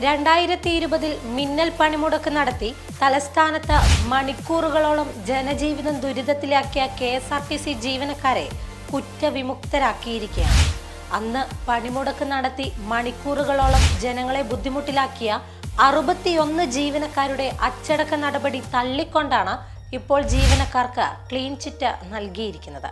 2020 മിന്നൽ പണിമുടക്ക് നടത്തി തലസ്ഥാനത്ത് മണിക്കൂറുകളോളം ജനജീവിതം ദുരിതത്തിലാക്കിയ KSRTC ജീവനക്കാരെ കുറ്റവിമുക്തരാക്കിയിരിക്കുകയാണ്. അന്ന് പണിമുടക്ക് നടത്തി മണിക്കൂറുകളോളം ജനങ്ങളെ ബുദ്ധിമുട്ടിലാക്കിയ 61 ജീവനക്കാരുടെ അച്ചടക്ക നടപടി തള്ളിക്കൊണ്ടാണ് ഇപ്പോൾ ജീവനക്കാർക്ക് ക്ലീൻ ചിറ്റ് നൽകിയിരിക്കുന്നത്.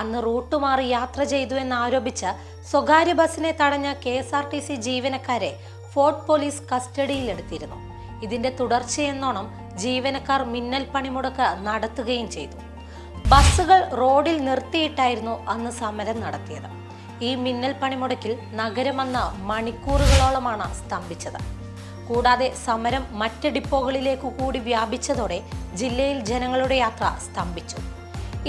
അന്ന് റൂട്ട് മാറി യാത്ര ചെയ്തു എന്നാരോപിച്ച് സ്വകാര്യ ബസിനെ തടഞ്ഞ KSRTC ജീവനക്കാരെ ഫോർട്ട് പോലീസ് കസ്റ്റഡിയിലെടുത്തിരുന്നു. ഇതിന്റെ തുടർച്ചയെന്നോണം ജീവനക്കാർ മിന്നൽ പണിമുടക്ക് നടത്തുകയും ചെയ്തു. ബസ്സുകൾ റോഡിൽ നിർത്തിയിട്ടായിരുന്നു അന്ന് സമരം നടത്തിയത്. ഈ മിന്നൽ പണിമുടക്കിൽ നഗരം അന്ന് മണിക്കൂറുകളോളമാണ് സ്തംഭിച്ചത്. കൂടാതെ സമരം മറ്റ് ഡിപ്പോകളിലേക്ക് കൂടി വ്യാപിച്ചതോടെ ജില്ലയിൽ ജനങ്ങളുടെ യാത്ര സ്തംഭിച്ചു.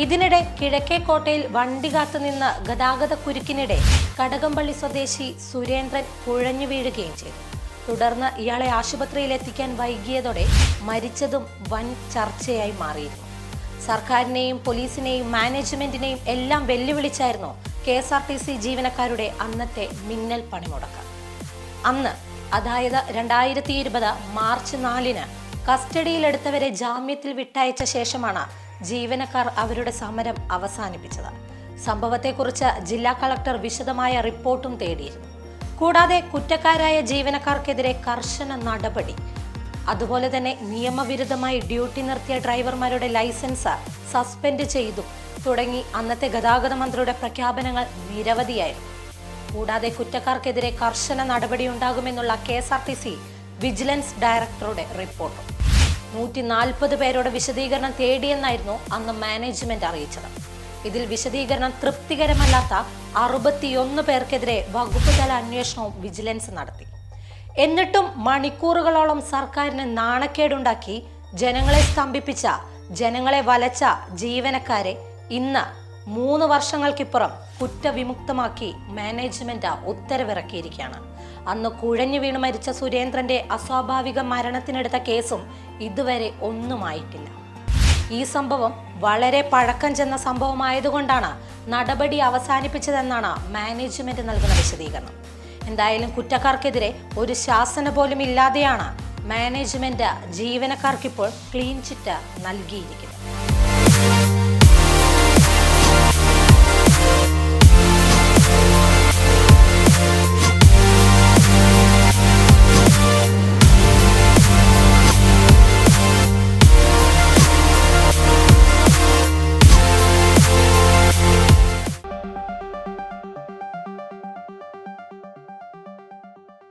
ഇതിനിടെ കിഴക്കേക്കോട്ടയിൽ വണ്ടി കാത്തുനിന്ന് ഗതാഗത കുരുക്കിനിടെ കടകംപള്ളി സ്വദേശി സുരേന്ദ്രൻ കുഴഞ്ഞു വീഴുകയും ചെയ്തു. തുടർന്ന് ഇയാളെ ആശുപത്രിയിൽ എത്തിക്കാൻ വൈകിയതോടെ മരിച്ചതും വൻ ചർച്ചയായി മാറിയിരുന്നു. സർക്കാരിനെയും പോലീസിനെയും മാനേജ്മെന്റിനെയും എല്ലാം വെല്ലുവിളിച്ചായിരുന്നു KSRTC ജീവനക്കാരുടെ അന്നത്തെ മിന്നൽ പണിമുടക്ക്. അന്ന് അതായത് 2020 മാർച്ച് 4 കസ്റ്റഡിയിലെടുത്തവരെ ജാമ്യത്തിൽ വിട്ടയച്ച ശേഷമാണ് ജീവനക്കാർ അവരുടെ സമരം അവസാനിപ്പിച്ചത്. സംഭവത്തെക്കുറിച്ച് ജില്ലാ കളക്ടർ വിശദമായ റിപ്പോർട്ടും തേടിയിരുന്നു. കൂടാതെ കുറ്റക്കാരായ ജീവനക്കാർക്കെതിരെ കർശന നടപടി, അതുപോലെ തന്നെ നിയമവിരുദ്ധമായി ഡ്യൂട്ടി നിർത്തിയ ഡ്രൈവർമാരുടെ ലൈസൻസ് സസ്പെൻഡ് ചെയ്തു തുടങ്ങി അന്നത്തെ ഗതാഗത മന്ത്രിയുടെ പ്രഖ്യാപനങ്ങൾ നിരവധിയായിരുന്നു. കൂടാതെ കുറ്റക്കാർക്കെതിരെ കർശന നടപടിയുണ്ടാകുമെന്നുള്ള KSRTC വിജിലൻസ് ഡയറക്ടറുടെ റിപ്പോർട്ടും. 140 പേരോട് വിശദീകരണം തേടിയെന്നായിരുന്നു അന്ന് മാനേജ്മെന്റ് അറിയിച്ചത്. ഇതിൽ വിശദീകരണം തൃപ്തികരമല്ലാത്ത 61 പേർക്കെതിരെ വകുപ്പ് തല അന്വേഷണവും വിജിലൻസ് നടത്തി. എന്നിട്ടും മണിക്കൂറുകളോളം സർക്കാരിന് നാണക്കേടുണ്ടാക്കി ജനങ്ങളെ സ്തംഭിപ്പിച്ച, ജനങ്ങളെ വലച്ച ജീവനക്കാരെ ഇന്ന് 3 വർഷങ്ങൾക്കിപ്പുറം കുറ്റവിമുക്തമാക്കി മാനേജ്മെന്റ് ഉത്തരവിറക്കിയിരിക്കുകയാണ്. അന്ന് കുഴഞ്ഞു വീണ് മരിച്ച സുരേന്ദ്രന്റെ അസ്വാഭാവിക മരണത്തിനെടുത്ത കേസും ഇതുവരെ ഒന്നുമായിട്ടില്ല. ഈ സംഭവം വളരെ പഴക്കം ചെന്ന സംഭവമായതുകൊണ്ടാണ് നടപടി അവസാനിപ്പിച്ചതെന്നാണ് മാനേജ്മെന്റ് നൽകുന്ന വിശദീകരണം. എന്തായാലും കുറ്റക്കാർക്കെതിരെ ഒരു ശാസന പോലും ഇല്ലാതെയാണ് മാനേജ്മെന്റ് ജീവനക്കാർക്കിപ്പോൾ ക്ലീൻ ചിറ്റ് നൽകിയിരിക്കുന്നത്.